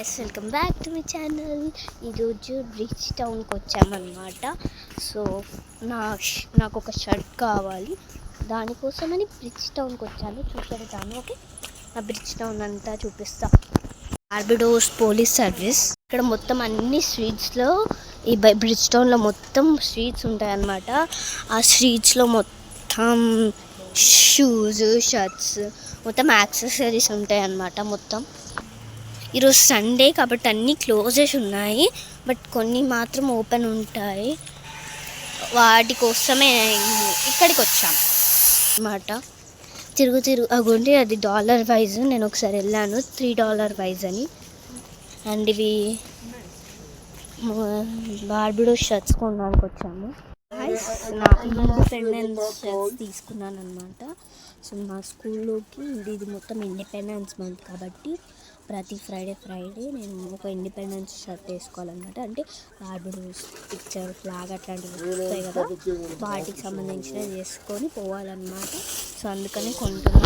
Guys, welcome back to my channel. ఈరోజు bridge టౌన్కి వచ్చామన్నమాట. సో నాకు ఒక షర్ట్ కావాలి, దానికోసమని బ్రిడ్జ్ టౌన్కి వచ్చాను. చూపెడతాను, ఓకే? ఆ బ్రిడ్జ్ టౌన్ అంతా చూపిస్తా. Barbados police service. ఇక్కడ మొత్తం అన్ని స్ట్రీట్స్లో, ఈ బ్రిడ్జ్ టౌన్లో మొత్తం స్ట్రీట్స్ ఉంటాయి అన్నమాట. ఆ స్ట్రీట్స్లో మొత్తం షూస్, షర్ట్స్, మొత్తం యాక్సెసరీస్ ఉంటాయి అన్నమాట. మొత్తం ఈరోజు సండే కాబట్టి అన్నీ క్లోజెస్ ఉన్నాయి, బట్ కొన్ని మాత్రం ఓపెన్ ఉంటాయి. వాటి కోసమే ఇక్కడికి వచ్చాం అన్నమాట. అగుండి అది $1 వైజ్. నేను ఒకసారి వెళ్ళాను, $3 వైజ్ అని. అండ్ ఇవి బార్బడోస్ షర్ట్స్ కొనడానికి వచ్చాము. నా ఇండిపెండెన్స్ షర్ట్స్ తీసుకున్నాను అనమాట. సో మా స్కూల్లోకి ఇది మొత్తం ఇండిపెండెన్స్ మంత్ కాబట్టి ప్రతి ఫ్రైడే నేను ఒక ఇండిపెండెన్స్ షర్ట్ వేసుకోవాలన్నమాట. అంటే బార్బడోస్ పిక్చర్, ఫ్లాగ్ అట్లాంటివి వస్తాయి కదా, వాటికి సంబంధించినవి వేసుకొని పోవాలన్నమాట. సో అందుకని కొంటున్నా.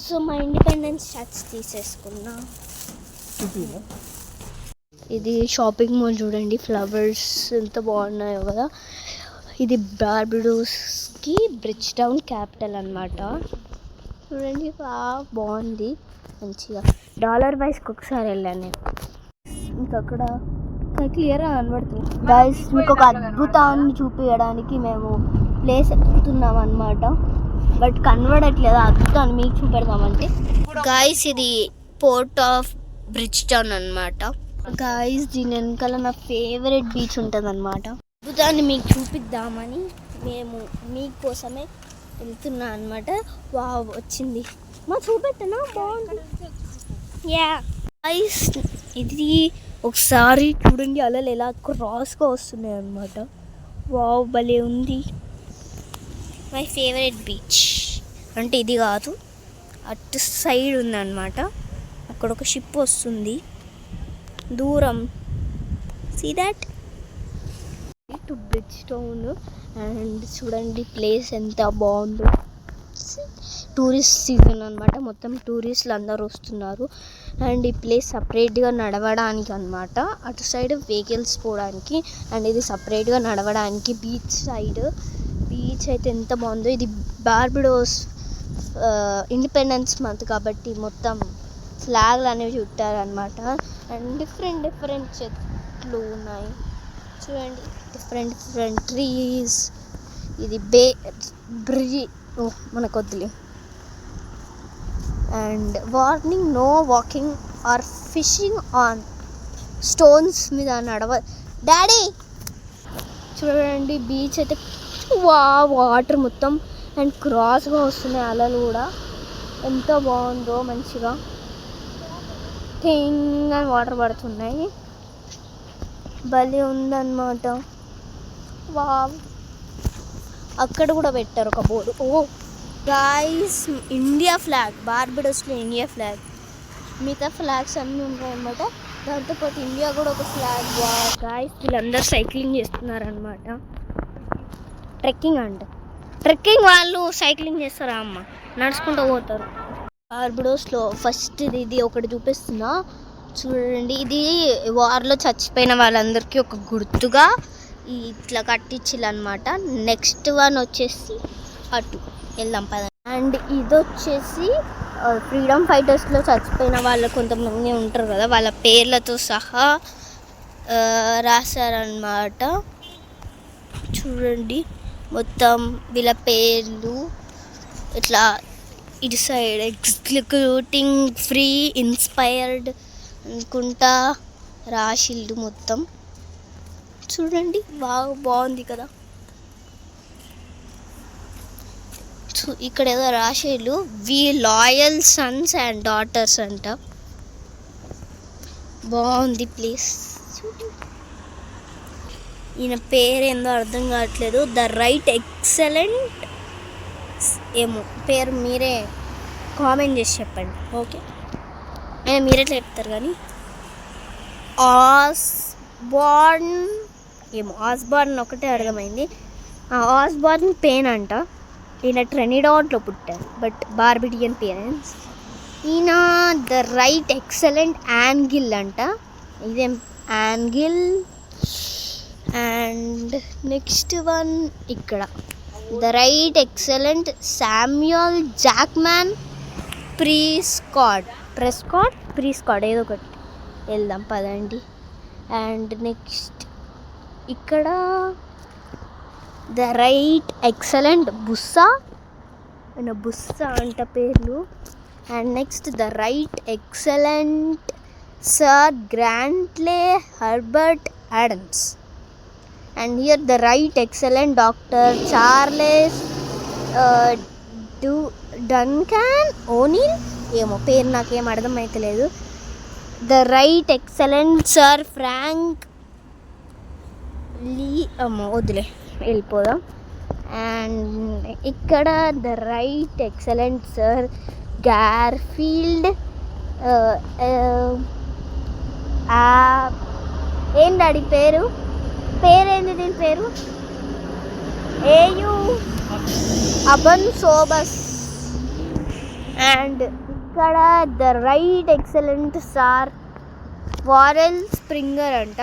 సో మా ఇండిపెండెన్స్ షర్ట్స్ తీసేసుకున్నా. ఇది షాపింగ్ మాల్ చూడండి, ఫ్లవర్స్ ఎంత బాగున్నాయో కదా. ఇది బార్బడోస్కి బ్రిడ్జ్ టౌన్ క్యాపిటల్ అన్నమాట. చూడండి, బాగుంది మంచిగా. $1 వైజ్కి ఒకసారి వెళ్ళాను నేను. ఇంకక్కడ క్లియర్గా కనబడుతుంది. గైస్, మీకు ఒక అద్భుతాన్ని చూపించడానికి మేము ప్లేస్ ఎక్కుతున్నాం అన్నమాట, బట్ కనబడట్లేదు. అద్భుతాన్ని మీకు చూపెడతామంటే గైస్, ఇది పోర్ట్ ఆఫ్ బ్రిడ్జ్ టౌన్ అన్నమాట. గైస్, దీని వెనకాల నా ఫేవరెట్ బీచ్ ఉంటుంది అన్నమాట. అద్భుతాన్ని మీకు చూపిద్దామని మేము మీకోసమే వెళ్తున్నా అన్నమాట. వావ్, వచ్చింది మా చూపెట్టనా, బాగుంది. యా గైస్, ఇది ఒకసారి చూడండి, అలలు ఎలా క్రాస్గా వస్తున్నాయి అన్నమాట. వావ్, భలే ఉంది. My favourite beach. అంటే ఇది కాదు, అటు సైడ్ ఉందన్నమాట. అక్కడ ఒక షిప్ వస్తుంది దూరం. See that to bridge town. And చూడండి ప్లేస్ ఎంత బాగుందో. టూరిస్ట్ సీజన్ అనమాట, మొత్తం టూరిస్టులు అందరూ వస్తున్నారు. అండ్ ఈ ప్లేస్ సపరేట్గా నడవడానికి అనమాట. అటు సైడ్ వెహికల్స్ పోవడానికి, అండ్ ఇది సపరేట్గా నడవడానికి. బీచ్ సైడ్ బీచ్ అయితే ఎంత బాగుందో. ఇది బార్బడోస్ ఇండిపెండెన్స్ మంత్ కాబట్టి మొత్తం ఫ్లాగ్లు అనేవి చుట్టారనమాట. అండ్ డిఫరెంట్ చెట్లు ఉన్నాయి చూడండి, డిఫరెంట్ ట్రీస్. ఇది బ్రిడ్జ్ మనకు వద్దులే. And warning, no walking or fishing on stones మీద డాడీ చూడండి, బీచ్ అయితే వాటర్ మొత్తం అండ్ క్రాస్గా వస్తున్నాయి అలలు కూడా. ఎంత బాగుందో, మంచిగా థింగ్ అని వాటర్ పడుతున్నాయి. భలే ఉందన్నమాట. వావ్, అక్కడ కూడా పెట్టారు ఒక board. Oh guys, India flag, బార్బడోస్లో ఇండియా ఫ్లాగ్. మిగతా ఫ్లాగ్స్ అన్నీ ఉన్నాయన్నమాట, దాంతోపాటు ఇండియా కూడా ఒక ఫ్లాగ్. వావ్ గాయ్స్, వీళ్ళందరూ సైక్లింగ్ చేస్తున్నారనమాట. ట్రెక్కింగ్ వాళ్ళు సైక్లింగ్ చేస్తారా అమ్మ, నడుచుకుంటూ పోతారు. బార్బడోస్లో ఫస్ట్ ఇది ఒకటి చూపిస్తున్నా చూడండి. ఇది వార్లో చచ్చిపోయిన వాళ్ళందరికీ ఒక గుర్తుగా ఇట్లా కట్టించిల్లు అనమాట. నెక్స్ట్ వన్ వచ్చేసి అటు వెళ్దాం పద. అండ్ ఇది వచ్చేసి ఫ్రీడమ్ ఫైటర్స్లో చచ్చిపోయిన వాళ్ళు కొంతమంది ఉంటారు కదా, వాళ్ళ పేర్లతో సహా రాశారనమాట. చూడండి, మొత్తం వీళ్ళ పేర్లు ఇట్లా ఇటు సైడ్ ఎగ్జిక్యూటింగ్ ఫ్రీ ఇన్స్పైర్డ్ అనుకుంటా రాసిల్లు మొత్తం. చూడండి, బాగుంది కదా. ఇక్కడ ఏదో రాసేళ్ళు, వి లాయల్ సన్స్ అండ్ డాటర్స్ అంట. బాగుంది ప్లేస్. ఈయన పేరేందో అర్థం కావట్లేదు. ద రైట్ ఎక్సలెంట్ ఏమో పేరు, మీరే కామెంట్ చేసి చెప్పండి, ఓకే? అయినా మీరే చెప్తారు కానీ. ఆస్బార్న్ ఒకటే అర్థమైంది. ఆస్బార్న్ పెయిన్ అంట. ఈయన ట్రినిడాడ్లో పుట్టారు, బట్ బార్బడియన్ పేరెంట్స్. ఈయన ద రైట్ ఎక్సలెంట్ యాంగిల్ అంట. ఇదేం యాంగిల్. అండ్ నెక్స్ట్ వన్ ఇక్కడ the right excellent Samuel Jackman Prescott ఏదో ఒకటి వెళ్దాం పదండి. అండ్ నెక్స్ట్ ఇక్కడ ద రైట్ ఎక్సలెంట్ బుస్సా అంట పేర్లు. And next the right excellent sir Grantley Herbert Adams. And here the right excellent doctor Charles Duncan O'Neal, ఏమో పేరు నాకేం అర్థమైతలేదు. The right excellent sir Frank Lee, వదిలే వెళ్ళిపోదాం. అండ్ ఇక్కడ the right excellent sir Garfield ఏం డాడీ పేరేంటి దీని పేరు? ఏయు అబన్ సోబస్. అండ్ ఇక్కడ the right excellent sir Worrell Springer అంట,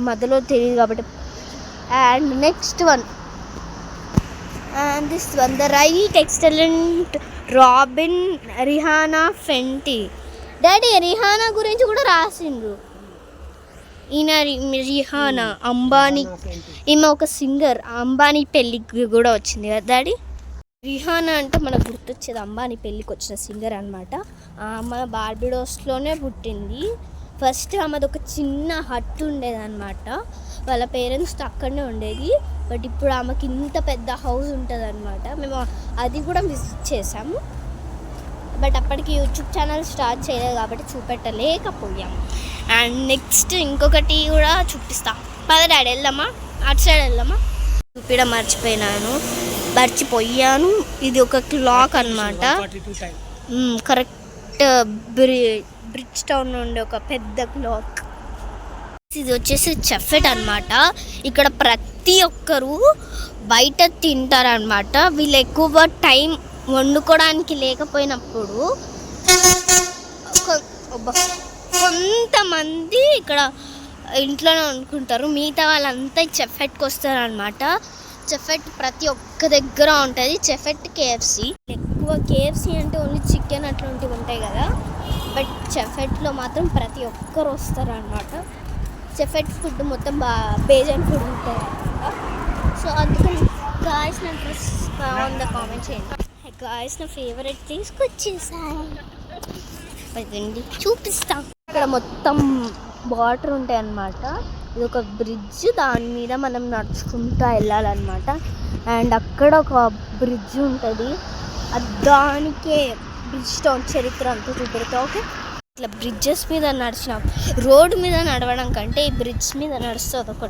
మధ్యలో తెలియదు కాబట్టి. And next one and this one the right excellent Robyn Rihanna Fenty. Daddy Rihanna గురించి కూడా రాసిండ్రు. ఈయన రిహానా అంబానీ, ఈమె ఒక సింగర్, అంబానీ పెళ్ళికి కూడా వచ్చింది కదా డాడీ. రిహానా అంటే మనకు గుర్తొచ్చేది అంబానీ పెళ్ళికి వచ్చిన సింగర్ అనమాట. ఆమె బార్బిడోస్లోనే పుట్టింది. ఫస్ట్ ఆమెది ఒక చిన్న హట్ ఉండేదన్నమాట, వాళ్ళ పేరెంట్స్తో అక్కడనే ఉండేది. బట్ ఇప్పుడు ఆమెకి ఇంత పెద్ద హౌస్ ఉంటుంది అనమాట. మేము అది కూడా విజిట్ చేసాము. బట్ అప్పటికి యూట్యూబ్ ఛానల్ స్టార్ట్ చేయలేదు కాబట్టి చూపెట్టలేకపోయాము. అండ్ నెక్స్ట్ ఇంకొకటి కూడా చూపిస్తా పద డాడీ, వెళ్దామా అటు సైడ్ వెళ్దామా. చూపించడం మర్చిపోయాను. ఇది ఒక క్లాక్ అనమాట, కరెక్ట్ బ్రిడ్జ్ టౌన్ నుండి ఒక పెద్ద క్లాక్. ఇది వచ్చేసి చెఫెట్ అనమాట. ఇక్కడ ప్రతి ఒక్కరు బయట తింటారనమాట. వీళ్ళు ఎక్కువ టైం వండుకోవడానికి లేకపోయినప్పుడు కొంతమంది ఇక్కడ ఇంట్లోనే వండుకుంటారు. మిగతా వాళ్ళంతా చెఫెట్కి వస్తారనమాట. చెఫెట్ ప్రతి ఒక్క దగ్గర ఉంటుంది. చెఫెట్ కేఎఫ్సి, ఎక్కువ కేఎఫ్సి అంటే ఓన్లీ చికెన్ అట్లాంటివి ఉంటాయి కదా, బట్ చెఫెట్లో మాత్రం ప్రతి ఒక్కరు వస్తారనమాట. చెఫెట్ ఫుడ్ మొత్తం బేజన్ ఫుడ్ ఉంటుంది అనమాట. సో అందుకని గాయస్ నా డ్రెస్ బాగుందా కామెంట్ చేయండి. గాయస్ నా ఫేవరెట్ తీసుకొచ్చేసాయి, చూపిస్తాం. ఇక్కడ మొత్తం వాటర్ ఉంటాయి అన్నమాట. ఇది ఒక బ్రిడ్జ్, దాని మీద మనం నడుచుకుంటూ వెళ్ళాలన్నమాట. అండ్ అక్కడ ఒక బ్రిడ్జ్ ఉంటుంది, దానికే బ్రిడ్జ్ టౌన్ చరిత్ర అంతా చూపెడతా. ఓకే, ఇట్లా బ్రిడ్జెస్ మీద రోడ్డు మీద నడవడం కంటే ఈ బ్రిడ్జ్ మీద నడుస్తుంది.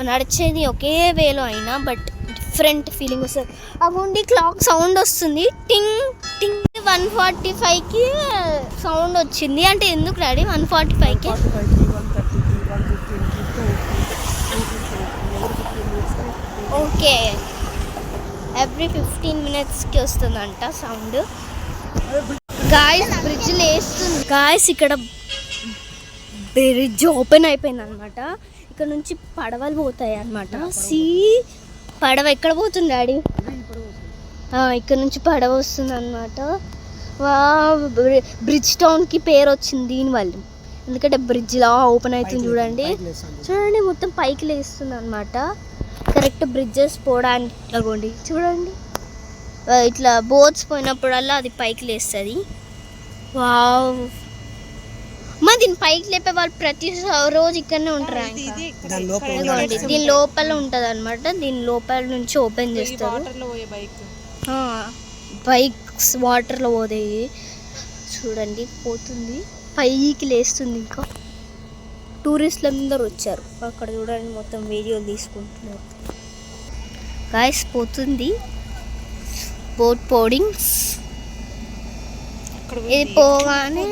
నడిచేది ఒకే వేలో అయినా బట్ డిఫరెంట్ ఫీలింగ్ వస్తుంది. అవ్వండి క్లాక్ సౌండ్ వస్తుంది, టింగ్ టింగ్. 145కి సౌండ్ వచ్చింది అంటే ఎందుకు డాడీ 145కి? ఓకే, ఎవ్రీ 15 minutesకి వస్తుందంట సౌండ్. గాయస్ బ్రిడ్జ్ లేస్తుంది. గాయస్ ఇక్కడ బ్రిడ్జ్ ఓపెన్ అయిపోయింది అనమాట. ఇక్కడ నుంచి పడవలు పోతాయి అన్నమాట. పడవ ఎక్కడ పోతుంది డాడీ? ఇక్కడ నుంచి పడవ వస్తుంది అనమాట. బ్రిడ్జ్ టౌన్కి పేరు వచ్చింది దీనివల్ల, ఎందుకంటే బ్రిడ్జ్లా ఓపెన్ అవుతుంది. చూడండి మొత్తం పైకి లేస్తుంది అనమాట. కరెక్ట్ బ్రిడ్జెస్ పోవడానికి అగోండి చూడండి, ఇట్లా బోట్స్ పోయినప్పుడల్లా అది పైకి లేస్తుంది. వావ్, మరి దీని పైకి లేపే వాళ్ళు ప్రతి రోజు ఇక్కడనే ఉంటారు. దీని లోపల ఉంటుంది అనమాట. దీని లోపల నుంచి ఓపెన్ చేస్తారు. బైక్స్ వాటర్లో పోతాయి చూడండి, పోతుంది పైకి లేస్తుంది. ఇంకా టూరిస్టులు అందరూ వచ్చారు అక్కడ చూడండి, మొత్తం వీడియోలు తీసుకుంటున్నారు. గాయస్ పోతుంది బోట్ పోడింగ్స్. ఇది పోగానే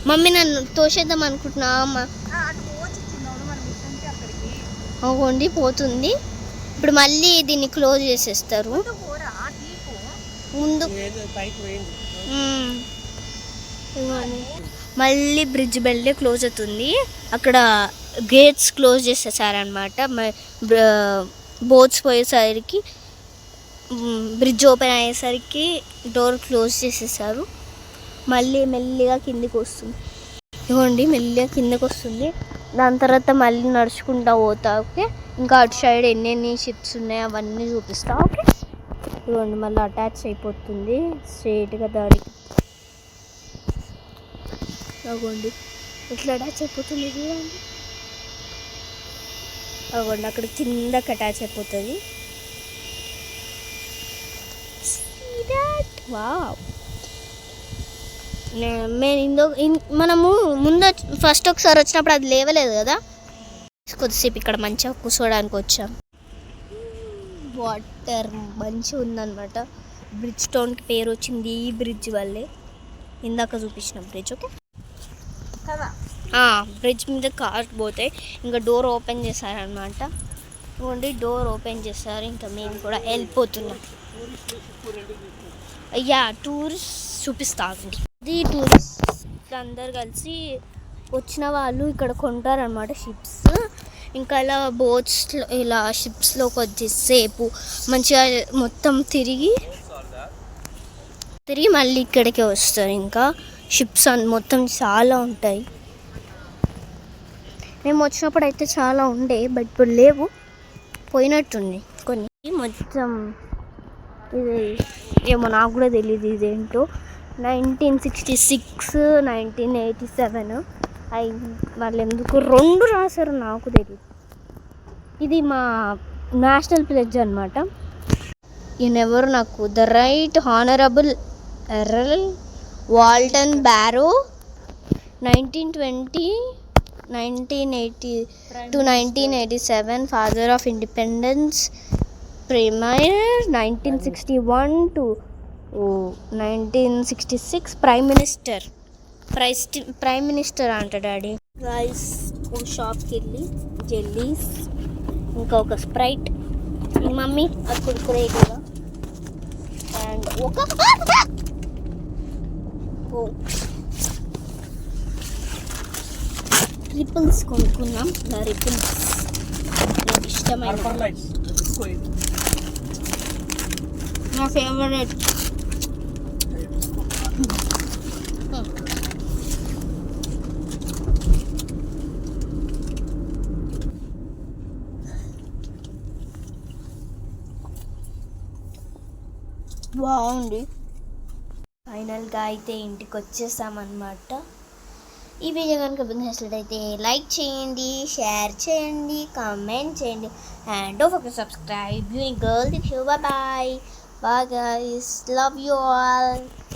మమ్మీ నన్ను తోసేద్దాం అనుకుంటున్నా. వండి పోతుంది. ఇప్పుడు మళ్ళీ దీన్ని క్లోజ్ చేసేస్తారు. ముందు మళ్ళీ బ్రిడ్జ్ బెల్ట్ క్లోజ్ అవుతుంది. అక్కడ గేట్స్ క్లోజ్ చేసేసారనమాట. బోట్స్ పోయేసరికి బ్రిడ్జ్ ఓపెన్ అయ్యేసరికి డోర్ క్లోజ్ చేసేసారు. మళ్ళీ మెల్లిగా కిందికి వస్తుంది. ఇవ్వండి మెల్లిగా కిందకి వస్తుంది. దాని తర్వాత మళ్ళీ నడుచుకుంటా పోతా. ఓకే, ఇంకా అటు సైడ్ ఎన్ని షిప్స్ ఉన్నాయో అవన్నీ చూపిస్తా. ఓకే, ఇవ్వండి మళ్ళీ అటాచ్ అయిపోతుంది స్ట్రైట్గా దానికి. అవ్వండి ఇట్లా అటాచ్ అయిపోతుంది చూడండి. అవ్వండి అక్కడ కిందకి అటాచ్ అయిపోతుంది. వావ్, మనము ముందు ఫస్ట్ ఒకసారి వచ్చినప్పుడు అది లేవలేదు కదా, కొద్దిసేపు ఇక్కడ మంచిగా కూర్చోడానికి వచ్చాం. వాటర్ మంచిగా ఉందన్నమాట. బ్రిడ్జ్ టౌన్కి పేరు వచ్చింది ఈ బ్రిడ్జ్ వల్లే, ఇందాక చూపించిన బ్రిడ్జ్. ఓకే, బ్రిడ్జ్ మీద కార్ పోతాయి. ఇంకా డోర్ ఓపెన్ చేశారనమాట. ఓన్లీ డోర్ ఓపెన్ చేస్తారు. ఇంకా మేము కూడా వెళ్ళిపోతున్నాం. అయ్యా టూరిస్ట్ చూపిస్తాను. ఇది టూరిస్ట్ అందరు కలిసి వచ్చిన వాళ్ళు ఇక్కడ కొంటారనమాట షిప్స్. ఇంకా ఇలా బోట్స్లో ఇలా షిప్స్లో కొద్దిసేపు మంచిగా మొత్తం తిరిగి మళ్ళీ ఇక్కడికే వస్తారు. ఇంకా షిప్స్ మొత్తం చాలా ఉంటాయి. మేము వచ్చినప్పుడు అయితే చాలా ఉండే, బట్ ఇప్పుడు లేవు, పోయినట్టుంది కొన్ని. మొత్తం ఇది ఏమో నాకు కూడా తెలియదు ఇదేంటో. 1966, 1987 వాళ్ళు ఎందుకు 2 రాశారు నాకు తెలియదు. ఇది మా నేషనల్ ప్లెడ్జ్ అనమాట. ఈయనెవరు నాకు, the right honourable Errol Walton Barrow 1920 to 1987, father of independence, premier 1961 to 1966, prime minister అంట డాడీ. గైస్ ఓ షాప్కి వెళ్ళి జెల్లీస్, ఇంకా ఒక స్ప్రైట్, మమ్మీ అది కుడుకురే కదా, అండ్ ఒక రిపుల్స్ కొనుక్కున్నాం. రిపుల్స్ నాకు ఇష్టమైన, నా ఫేవరెట్. బాగుంది. ఫైనల్గా అయితే ఇంటికి వచ్చేసామన్నమాట. ఈ వీడియో కనుక నచ్చినట్లయితే లైక్ చేయండి, షేర్ చేయండి, కామెంట్ చేయండి, and don't forget to subscribe. Unique girl the show. Bye bye. Bye guys. Love you all.